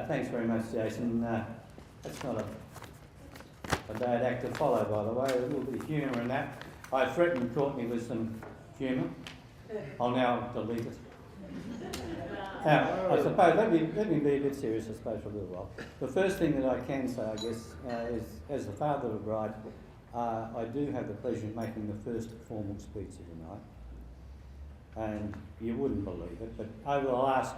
Thanks very much, Jason. That's not a bad act to follow, by the way. A little bit of humour in that. I threatened Courtney with some humour. I'll now delete it. Now, I suppose, let me be a bit serious, I suppose, for a little while. The first thing that I can say, I guess, is as the father of a bride, I do have the pleasure of making the first formal speech of the night. And you wouldn't believe it, but over the last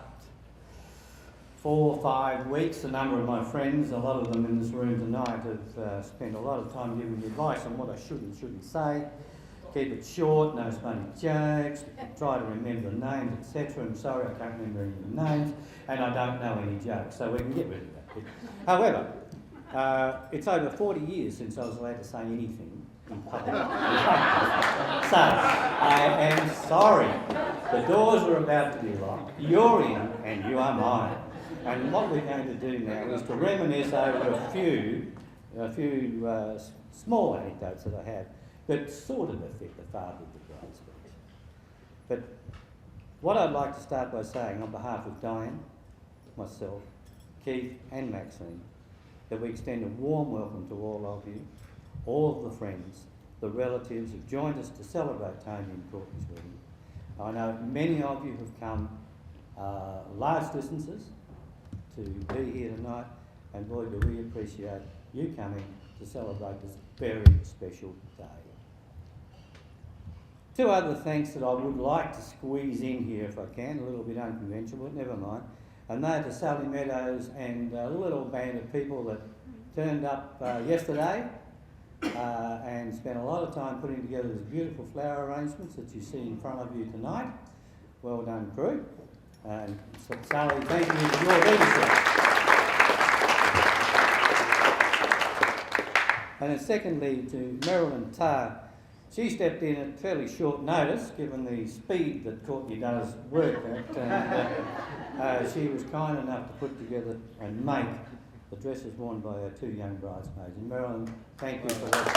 4 or 5 weeks, a number of my friends, a lot of them in this room tonight, have spent a lot of time giving me advice on what I should and shouldn't say. Keep it short, no funny jokes, try to remember names, etc. I'm sorry, I can't remember any of the names, and I don't know any jokes, so we can get rid of that bit. However, it's over 40 years since I was allowed to say anything in public. So, I am sorry. The doors are about to be locked. You're in, and you are mine. And what we're going to do now is to reminisce over a few small anecdotes that I have that sort of affect the father of the bride speech. But what I'd like to start by saying on behalf of Diane, myself, Keith and Maxine, that we extend a warm welcome to all of you, all of the friends, the relatives who've joined us to celebrate Tony and Courtney's wedding. I know many of you have come large distances to be here tonight, and boy do we appreciate you coming to celebrate this very special day. 2 other thanks that I would like to squeeze in here if I can, a little bit unconventional, but never mind. And they're to Sally Meadows and a little band of people that turned up yesterday and spent a lot of time putting together these beautiful flower arrangements that you see in front of you tonight. Well done, crew. And Sally, thank you for your leadership. And then secondly, to Marilyn Tarr. She stepped in at fairly short notice, given the speed that Courtney does work at, and she was kind enough to put together and make the dresses worn by our 2 young bridesmaids. And Marilyn, thank you for that.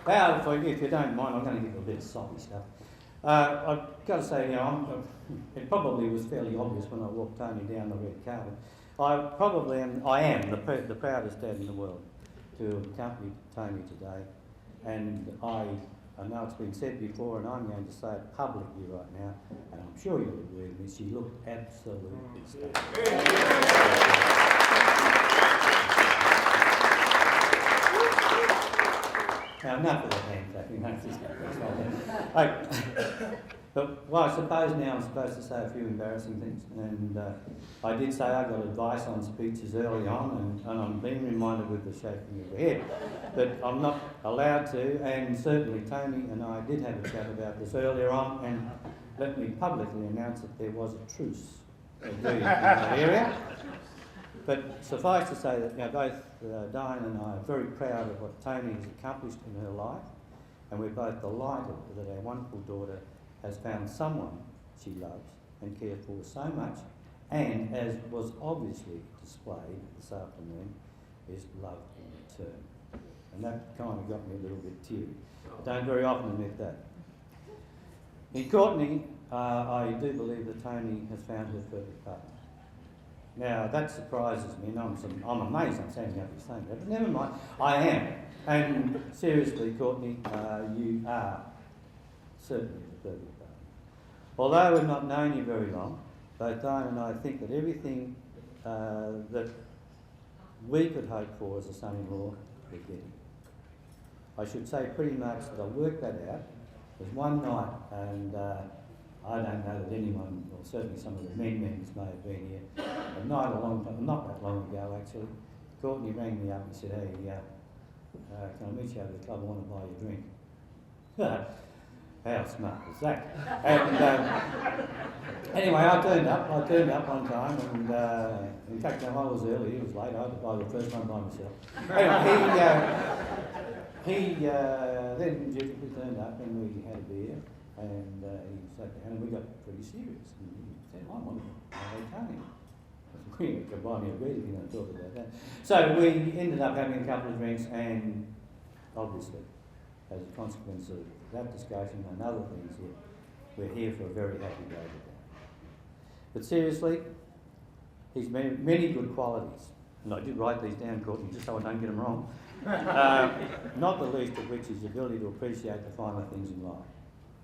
Now, if you don't mind, I'm going to give you a bit of soppy stuff. I've got to say, it probably was fairly obvious when I walked Tony down the red carpet. I am the proudest dad in the world to accompany Tony today, and I know it's been said before, and I'm going to say it publicly right now, and I'm sure you'll agree with me, she looked absolutely stunning. Now, enough of the hand clapping. But well, I suppose now I'm supposed to say a few embarrassing things, and I did say I got advice on speeches early on, and I'm being reminded with the shaking of the head that I'm not allowed to, and certainly Tony and I did have a chat about this earlier on, and let me publicly announce that there was a truce agreed in that area. But suffice to say that both Diane and I are very proud of what Tony has accomplished in her life, and we're both delighted that our wonderful daughter has found someone she loves and cares for so much, and as was obviously displayed this afternoon, is loved in return. And that kind of got me a little bit teary. I don't very often admit that. In Courtney, I do believe that Tony has found her perfect partner. Now, that surprises me, and I'm amazed I'm standing up and saying that, but never mind, I am. And seriously, Courtney, you are certainly the perfect partner. Although we've not known you very long, both Diane and I think that everything that we could hope for as a son-in-law, we're getting. I should say pretty much that I worked that out. There's one night, and I don't know that anyone, or certainly some of the men members may have been here, a night not that long ago actually, Courtney rang me up and said, hey, can I meet you over the club? I want to buy you a drink. How smart was that? And anyway, I turned up one time, and in fact, I was early, he was late, I had to buy the first one by myself. Anyway, he then dutifully turned up, and we had a beer, and he sat down, and we got pretty serious. And he said, I want to buy Tony. You can buy me a beer if you don't talk about that. So we ended up having a couple of drinks, and obviously, as a consequence of that discussion and other things, we're here for a very happy day today. But seriously, he's many good qualities. And I did write these down, Courtney, just so I don't get them wrong. Not the least of which is the ability to appreciate the finer things in life.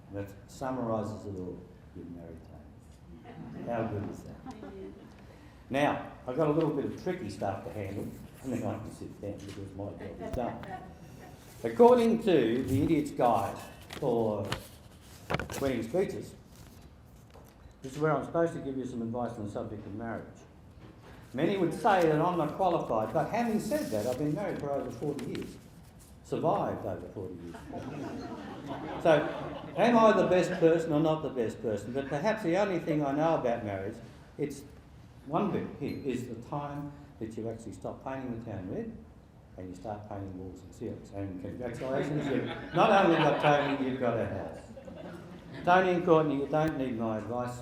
And that summarises it all. You've married Tony. How good is that? Now, I've got a little bit of tricky stuff to handle, and then I can sit down because my job is done. According to the Idiot's Guide for Wedding Speeches, this is where I'm supposed to give you some advice on the subject of marriage. Many would say that I'm not qualified, but having said that, I've been married for over 40 years. Survived over 40 years. So, am I the best person or not the best person? But perhaps the only thing I know about marriage, it's one bit here, is the time that you actually stop painting the town red and you start painting walls and ceilings. And congratulations, you've not only got Tony, you've got a house. Tony and Courtney, you don't need my advice.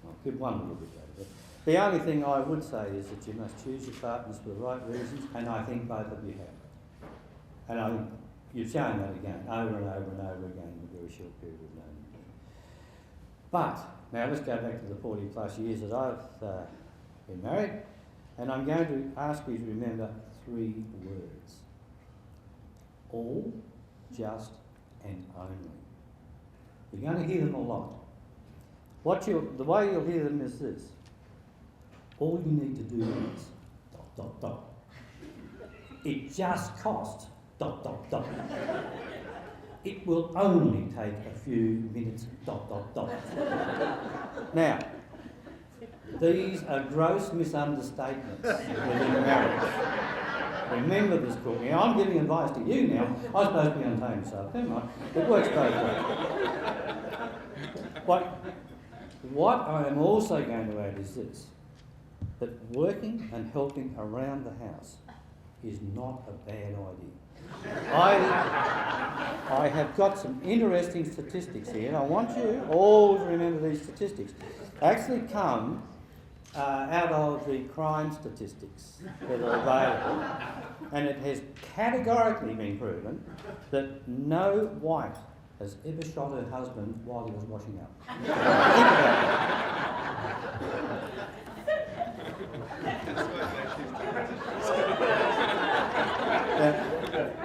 I'll give one little bit later. But the only thing I would say is that you must choose your partners for the right reasons, and I think both of you have. And I think you've shown that again, over and over and over again in a very short period of knowing you. But, now let's go back to the 40 plus years that I've been married, and I'm going to ask you to remember 3 words. All, just, and only. You're going to hear them a lot. The way you'll hear them is this. All you need to do is ... It just costs ... It will only take a few minutes ... Now, these are gross misunderstatements within marriage. Remember this, Courtney. I'm giving advice to you now. I'm supposed to be on Tony's side. Never mind. It works both ways. What I am also going to add is this, that working and helping around the house is not a bad idea. I have got some interesting statistics here, and I want you all to remember these statistics. They actually come out of the crime statistics that are available, and it has categorically been proven that no wife has ever shot her husband while he was washing up. Think about it.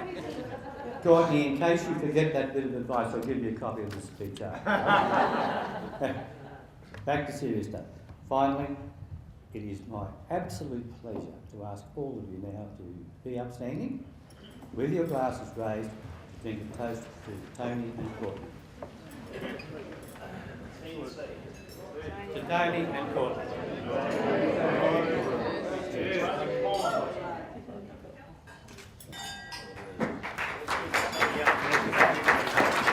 Courtney, in case you forget that bit of advice, I'll give you a copy of the speech after. Back to serious stuff. Finally, it is my absolute pleasure to ask all of you now to be upstanding, with your glasses raised, to drink a toast to Tony and Courtney. To Tony and Courtney.